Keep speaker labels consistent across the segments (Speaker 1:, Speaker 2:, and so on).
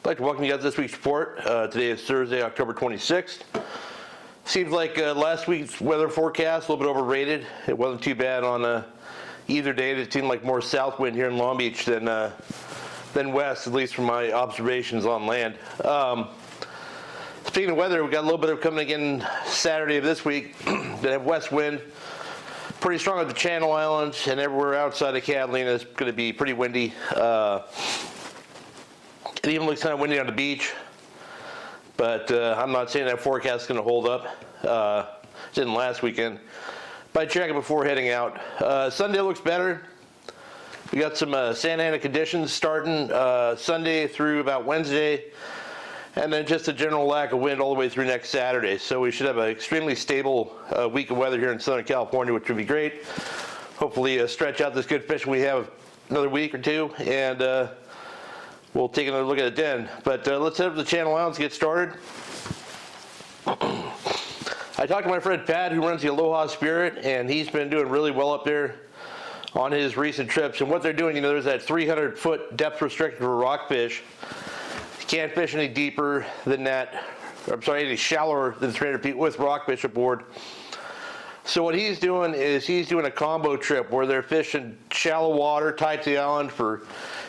Speaker 1: I'd like to welcome you guys to this week's report. Today is Thursday, October 26th. Seems like last week's weather forecast a little bit overrated. It wasn't too bad on either day. It seemed like more south wind here in Long Beach than west, at least from my observations on land. Speaking of weather, we got a little bit of coming again Saturday of this week. They have west wind, pretty strong at the Channel Islands, and everywhere outside of Catalina is going to be pretty windy. It even looks kind of windy on the beach, but I'm not saying that forecast is going to hold up. It didn't last weekend. But check it before heading out. Sunday looks better. We got some Santa Ana conditions starting Sunday through about Wednesday, and then just a general lack of wind all the way through next Saturday. So we should have an extremely stable week of weather here in Southern California, which would be great. Hopefully stretch out this good fishing we have another week or two, and we'll take another look at it then. But let's head up to the Channel Islands and get started. I talked to my friend Pat, who runs the Aloha Spirit, and he's been doing really well up there on his recent trips. And what they're doing, there's that 300-foot depth restriction for rockfish. You can't fish any deeper than that. I'm sorry, any shallower than 300 feet with rockfish aboard. So what he's doing is he's doing a combo trip where they're fishing shallow water tied to the island for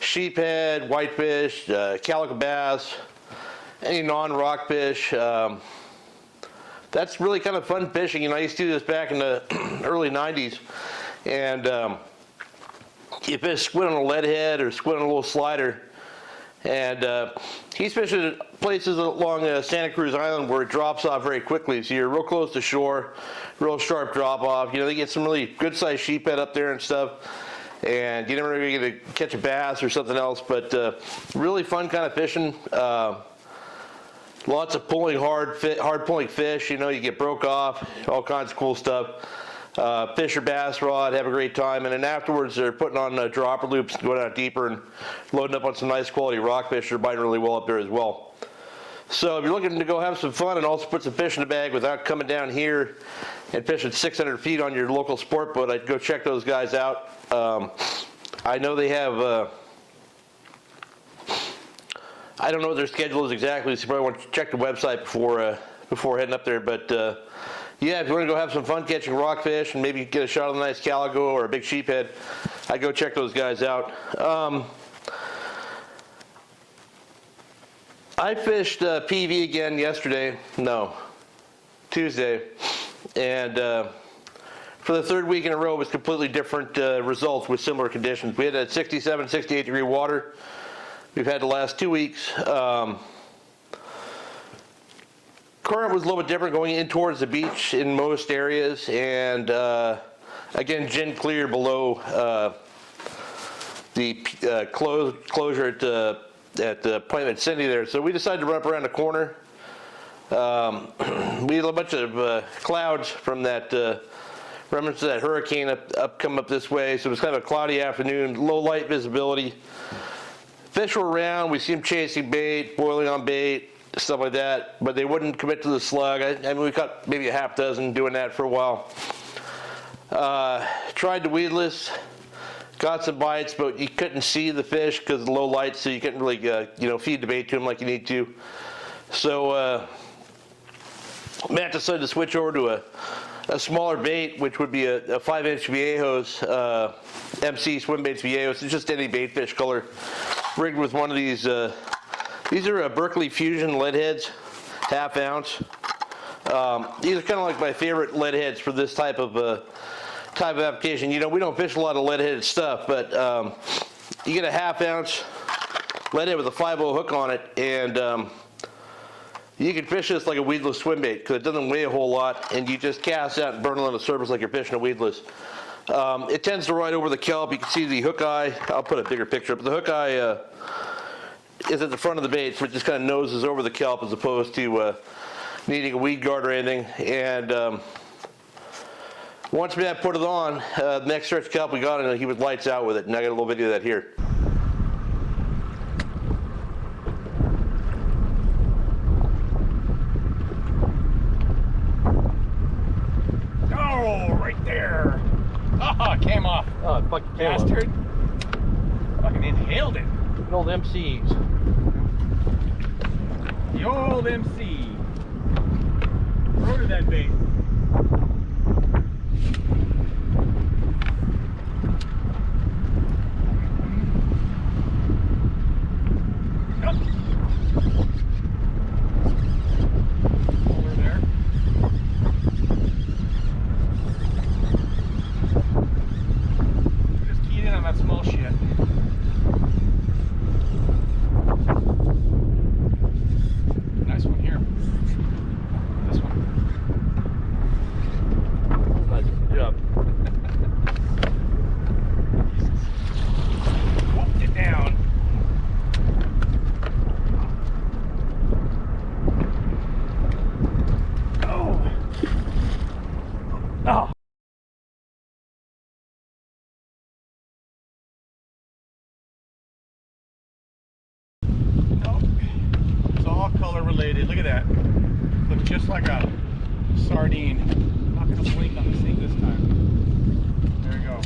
Speaker 1: sheephead, whitefish, calico bass, any non-rockfish. That's really kind of fun fishing. I used to do this back in the early 90s, and you fish squid on a lead head or squid on a little slider, and he's fishing at places along Santa Cruz Island where it drops off very quickly, so you're real close to shore, real sharp drop off. They get some really good sized sheephead up there and stuff, and you never really get to catch a bass or something else, but really fun kind of fishing. Lots of pulling hard pulling fish. You get broke off, all kinds of cool stuff. Fish or bass rod, have a great time, and then afterwards they're putting on dropper loops, going out deeper and loading up on some nice quality rockfish. They're biting really well up there as well. So if you're looking to go have some fun and also put some fish in the bag without coming down here and fishing 600 feet on your local sport boat, I'd go check those guys out. I know they have, I don't know what their schedule is exactly, so you probably want to check the website before heading up there. But yeah, if you want to go have some fun catching rockfish and maybe get a shot on a nice calico or a big sheephead, I'd go check those guys out. I fished PV again Tuesday, and for the third week in a row, it was completely different results with similar conditions. We had a 67, 68 degree water. We've had the last 2 weeks. Current was a little bit different going in towards the beach in most areas, and again, gin clear below the closure at Point Cindy there. So we decided to run up around the corner. We had a bunch of clouds from that remnants of that hurricane come up this way, so it was kind of a cloudy afternoon, low light visibility. Fish were around. We see them chasing bait, boiling on bait, stuff like that, but they wouldn't commit to the slug. I mean, we caught maybe a half dozen doing that for a while. Tried the weedless, got some bites, but you couldn't see the fish because of the low light, so you couldn't really feed the bait to them like you need to. So Matt decided to switch over to a smaller bait, which would be a 5-inch Viejos, MC swim baits Viejos. It's just any bait fish color, rigged with one of these. These are Berkeley Fusion lead heads, half ounce. These are kind of like my favorite lead heads for this type of application. We don't fish a lot of lead headed stuff, but you get a half ounce lead head with a 5/0 hook on it, and you can fish this like a weedless swim bait because it doesn't weigh a whole lot, and you just cast out and burn it on the surface like you're fishing a weedless. It tends to ride over the kelp. You can see the hook eye. I'll put a bigger picture up. The hook eye is at the front of the bait, so it just kind of noses over the kelp as opposed to needing a weed guard or anything. And once Matt put it on, the next stretch of kelp we got, and he was lights out with it. And I got a little video of that here.
Speaker 2: Oh, it came off.
Speaker 3: Oh, it fucking came
Speaker 2: bastard.
Speaker 3: off.
Speaker 2: Fucking inhaled it.
Speaker 1: Good old MCs.
Speaker 2: The old MC. Throw to that bait. Related. Look at that. Looks just like a sardine. I'm not going to blink on this thing this time. There we go.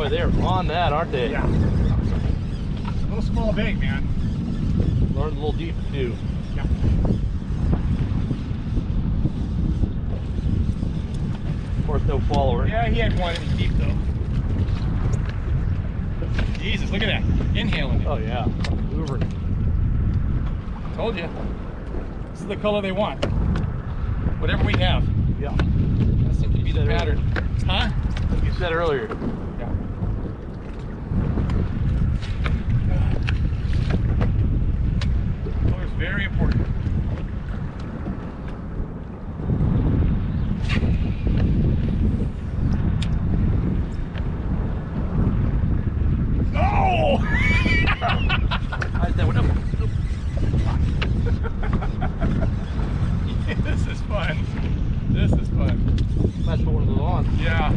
Speaker 1: They're on that, aren't they?
Speaker 2: Yeah. A little small bait, man.
Speaker 1: Learned a little deep too.
Speaker 2: Yeah.
Speaker 1: Of course, no follower.
Speaker 2: Yeah, he had one. It was deep though. Jesus, look at that. Inhaling it.
Speaker 1: Oh yeah. Hoovering.
Speaker 2: Told you. This is the color they want. Whatever we have.
Speaker 1: Yeah.
Speaker 2: That seems to be the pattern. Huh?
Speaker 1: Like you said earlier.
Speaker 2: Yeah. Color is very important. Oh!
Speaker 1: How's that one up?
Speaker 2: This is fun. This is fun.
Speaker 1: That's one of those on.
Speaker 2: Yeah.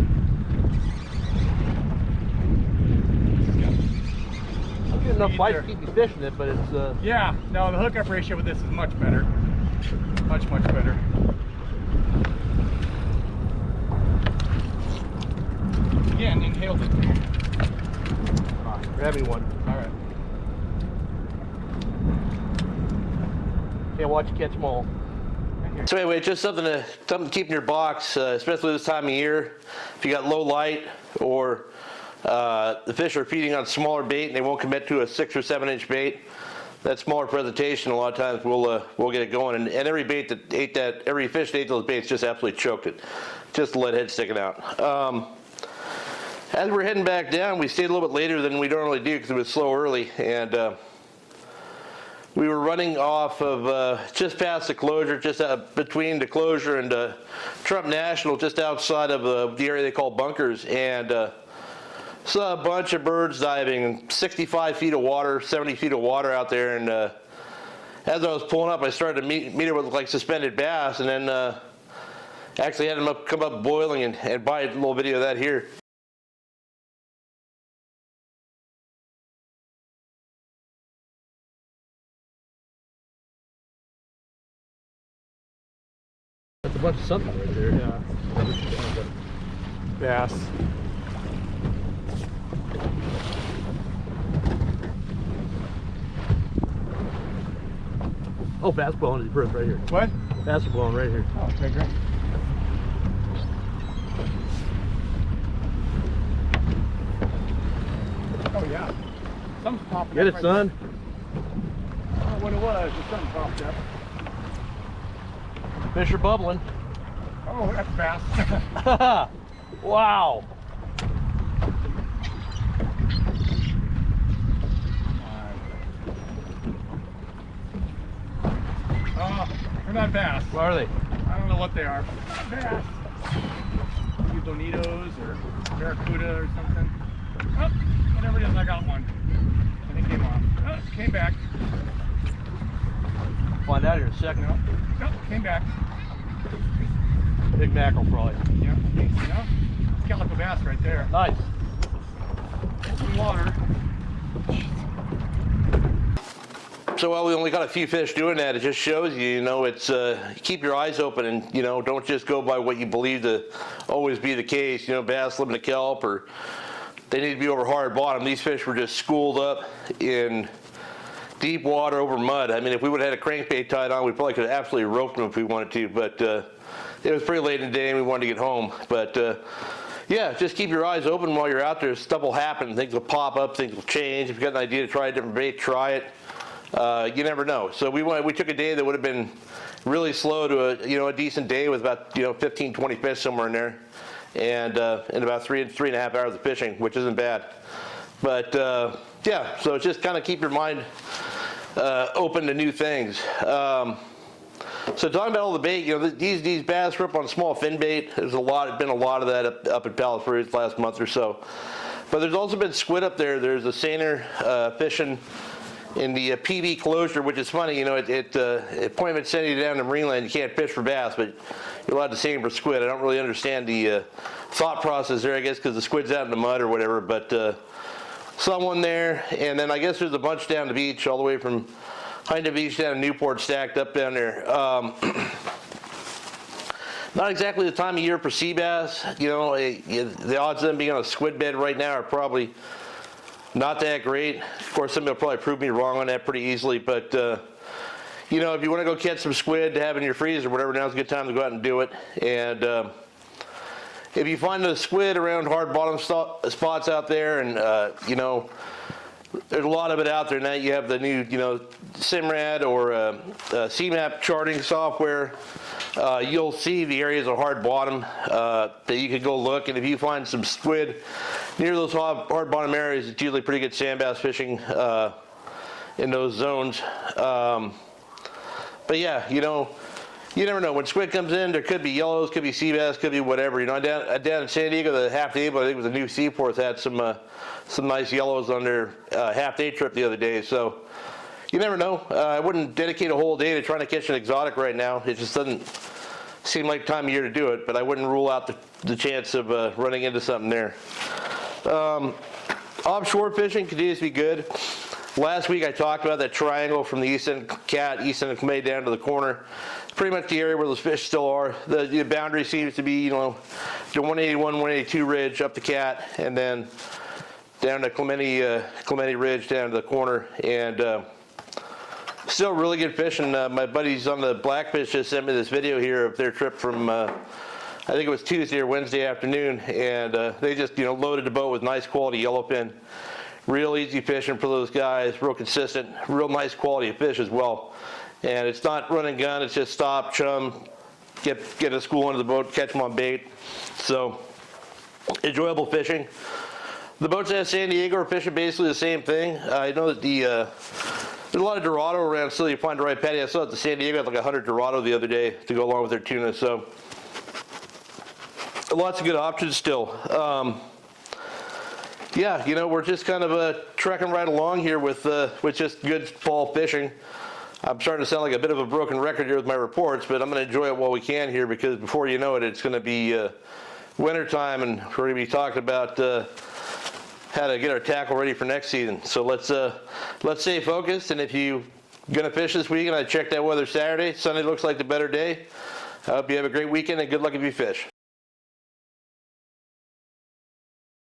Speaker 1: I'm getting enough bites to keep me fishing it, but it's
Speaker 2: yeah, no, the hookup ratio with this is much better. Much, much better. Again, inhaled it.
Speaker 1: Grab me one.
Speaker 2: All right.
Speaker 1: Can't watch you catch them all. So anyway, just something to keep in your box, especially this time of year. If you got low light or the fish are feeding on smaller bait and they won't commit to a 6 or 7 inch bait, that smaller presentation a lot of times we'll get it going. And every bait that ate that, every fish that ate those baits just absolutely choked it. Just the lead head sticking out. As we're heading back down, we stayed a little bit later than we normally do because it was slow early, and we were running off of just past the closure, just between the closure and Trump National, just outside of the area they call bunkers, and saw a bunch of birds diving, 65 feet of water, 70 feet of water out there, and as I was pulling up, I started to meet it with like suspended bass, and then actually had them come up boiling and buy a little video of that here. That's a bunch of something right there.
Speaker 2: Yeah. Bass.
Speaker 1: Oh, bass blowing his birth right here.
Speaker 2: What?
Speaker 1: Bass are blowing right here.
Speaker 2: Oh, okay, great. Oh, yeah. Something's popping
Speaker 1: Get
Speaker 2: up
Speaker 1: it, son.
Speaker 2: There. I don't know what it was, but something popped up.
Speaker 1: Fish are bubbling.
Speaker 2: Oh, that's bass.
Speaker 1: Wow.
Speaker 2: They're not bass.
Speaker 1: What are they?
Speaker 2: I don't know what they are, but they're not bass. Maybe bonitos or barracuda or something. Oh, whatever it is, I got one. And it came off. Oh. Came back.
Speaker 3: Find out here in a second.
Speaker 2: No, came back.
Speaker 3: Big mackerel probably.
Speaker 2: Yeah, I think so. Calico bass right there.
Speaker 3: Nice.
Speaker 2: Some water.
Speaker 1: So while we only got a few fish doing that, it just shows you, you know, it's keep your eyes open and, you know, don't just go by what you believe to always be the case. You know, bass living to kelp, or they need to be over hard bottom. These fish were just schooled up in deep water over mud. I mean, if we would have had a crankbait tied on, we probably could have absolutely roped them if we wanted to, but it was pretty late in the day and we wanted to get home. But yeah, just keep your eyes open while you're out there. Stuff will happen, things will pop up, things will change. If you've got an idea to try a different bait, try it. You never know. So we took a day that would have been really slow to a decent day with about 15, 20 fish somewhere in there, and in about 3.5 hours of fishing, which isn't bad. But yeah, so just kind of keep your mind open to new things. So talking about all the bait, these bass were up on small fin bait. There's been a lot of that up at Palos Verdes last month or so. But there's also been squid up there. There's a seiner fishing in the PV closure, which is funny, at Point Vincenti down in Marineland, you can't fish for bass, but you're allowed to see them for squid. I don't really understand the thought process there, I guess, because the squid's out in the mud or whatever, but someone there, and then I guess there's a bunch down the beach, all the way from Hinda Beach down to Newport, stacked up down there. Not exactly the time of year for sea bass. The odds of them being on a squid bed right now are probably not that great. Of course, somebody will probably prove me wrong on that pretty easily, but if you want to go catch some squid to have in your freezer or whatever, now's a good time to go out and do it. And if you find the squid around hard bottom spots out there, and there's a lot of it out there now. You have the new Simrad or CMAP charting software. You'll see the areas of hard bottom that you could go look, and if you find some squid near those hard bottom areas, it's usually pretty good sand bass fishing in those zones. But yeah, you never know. When squid comes in, there could be yellows, could be sea bass, could be whatever. Down in San Diego, the half day, but I think it was the new Seaports, had some nice yellows on their half day trip the other day. So you never know. I wouldn't dedicate a whole day to trying to catch an exotic right now. It just doesn't seem like the time of year to do it, but I wouldn't rule out the chance of running into something there. Offshore fishing continues to be good. Last week I talked about that triangle from the east end Cat, east end of Clay down to the corner. It's pretty much the area where those fish still are. The boundary seems to be, the 181, 182 ridge up the Cat, and then down to Clemente Ridge down to the corner, and still really good fishing. My buddies on the Blackfish just sent me this video here of their trip from I think it was Tuesday or Wednesday afternoon, and they just loaded the boat with nice quality yellowfin. Real easy fishing for those guys, real consistent, real nice quality of fish as well. And it's not run and gun, it's just stop, chum, get a school into the boat, catch them on bait. So enjoyable fishing. The boats at San Diego are fishing basically the same thing. I know that there's a lot of dorado around, so you find the right patty. I saw at the San Diego had like 100 dorado the other day to go along with their tuna. So lots of good options still. Yeah, we're just kind of trekking right along here with just good fall fishing. I'm starting to sound like a bit of a broken record here with my reports, but I'm going to enjoy it while we can here, because before you know it, it's going to be winter time, and we're going to be talking about how to get our tackle ready for next season. So let's stay focused, and if you're going to fish this weekend, I checked that weather Saturday. Sunday looks like the better day. I hope you have a great weekend, and good luck if you fish.